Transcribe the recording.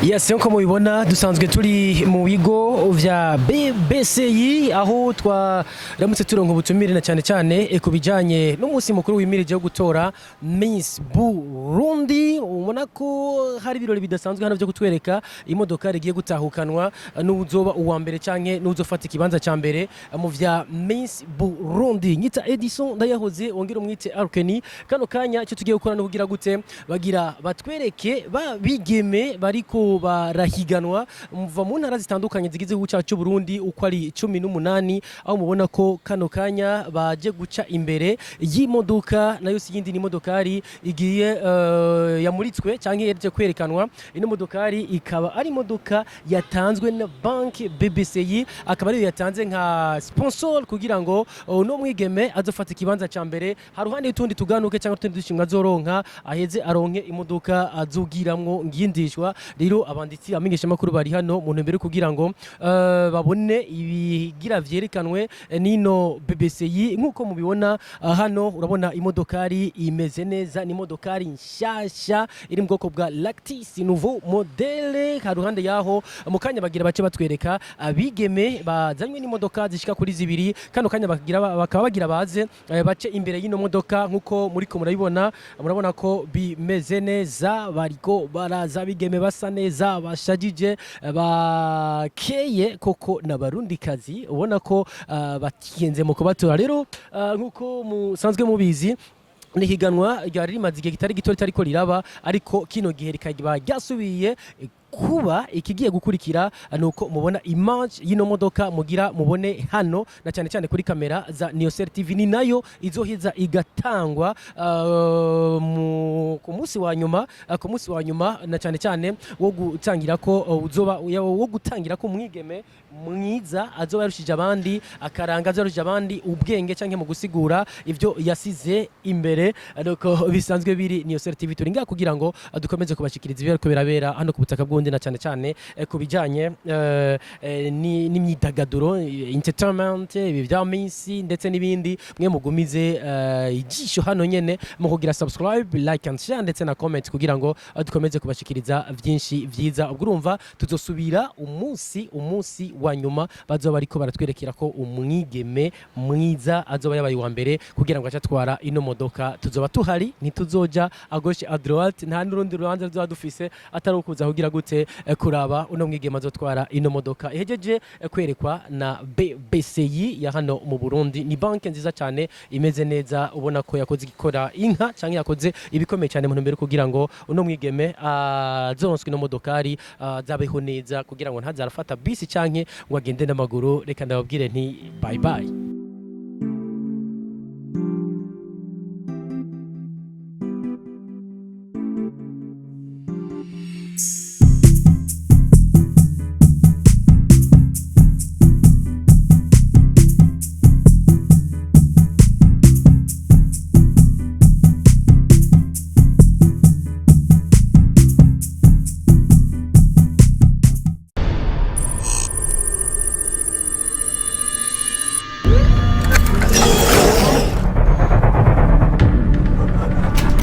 Yes, nko mubibona dusanzwe turi mu bigo vya BBCI aho twaramutse turonka ubutumire na cyane kubijanye n'umunsi mukuru wimirije yo gutora MissBurundi. Ubona ko hari ibirori bidasanzwe hano byo kutwereka imodoka rigiye gutahukanwa n'uzoba uwa mbere canke n'uzofata ikibanza ca mbere mu vya MissBurundi. Nyita Edison ndayahoze wongera umwite Arkeni. Kano kanya cyo tugiye gukora no kugira gute bagira batwereke bigeme bariko barahiganwa muva mu ntara zitandukanye zigize igihugu cyacu Burundi uko ari 18 aho mubona ko kano kanya baje guca imbere y'imodoka nayo siyindi ni modokari igiye yamuritswe cyangwa yereje kwerekanwa. Ino modokari ikaba ari imodoka yatanzwe na banki BBCI, akaba ari yatanze nka sponsor kugira ngo no mwigeme azofata ikibanza ca mbere haruhande y'utundi tuganuke cyangwa tundi dushimwa zoronka aheze aronke imodoka azugiramwo ngindishwa. Rero abanditsi amenyesha makuru bari hano mu ntumbero kugira ngo babone ibigira vyerekanwe nino BBCI. Nkuko mubibona hano urabona imodokari imeze neza, ni imodokari nshasha iri mu bwoko bwa Lactis nouveau modèle. Haruhande yaho mu kanya bagira bace batwereka abigeme bazanywe n'imodoka zishika kuri zibiri. Kano kanya bakaba bagira baze bace imbere y'ino modoka. Nkuko muriko murabona ko bimeze neza, bariko baraza bigeme basa neza bashajije bakeye koko n'abarundikazi ubona ko bakiyenze mu kubatora. Rero nkuko musanzwe mubizi nihiganwa ryari rimaze igihe kitari gito ritariko riraba, ariko kino gihe rikaba ryasubiye kuba ikigiye gukurikira nuko mubona image y'ino modoka mugira mubone hano na cyane kuri kamera za Niyosel TV. Ni nayo izoheza igatangwa ku munsi wa nyuma na cyane wo gutangira ko uzoba wo gutangira ko mwigeme mwiza azoba yarushije abandi akaranga azorushije abandi ubwenge canke mu gusigura ivyo yasize imbere. Nuko bisanzwe biri Niyosel TV turinga kugira ngo dukomeze kubashikiriza ibyo ko birabera hano ku butaka bw'undi na cyane kubijanye n'imyidagaduro entertainment ibi bya minsi ndetse n'ibindi. Mwe mugumize ijisho hano nyene mu kugira subscribe, like and share ndetse na comment kugira ngo dukomeze kubashikiriza byinshi vyiza. Ubwo urumva tuzosubira umunsi wa nyuma bazoba ariko baratwerekera ko umwigeme mwiza azoba yabaye wa mbere kugira ngo acatwara ino modoka. Tuzoba tuhari ntituzoja à gauche à droite, nta n'urundi rubanza ruzoba dufise atari ukuza kugira gute kuraba uno mwigeme azotwara ino modoka. Ihejeje kwerekwa na BBCI ya hano mu Burundi. Ni banki nziza cyane imeze neza, ubona ko yakoze gikora inka cyangwa yakoze ibikomeye cyane mu ntumbero kugira ngo uno mwigeme azoronswe ino modokari zabeho neza kugira ngo ntazarafata bisi canke ngo agende n'amaguru. Reka ndababwire nti bye bye.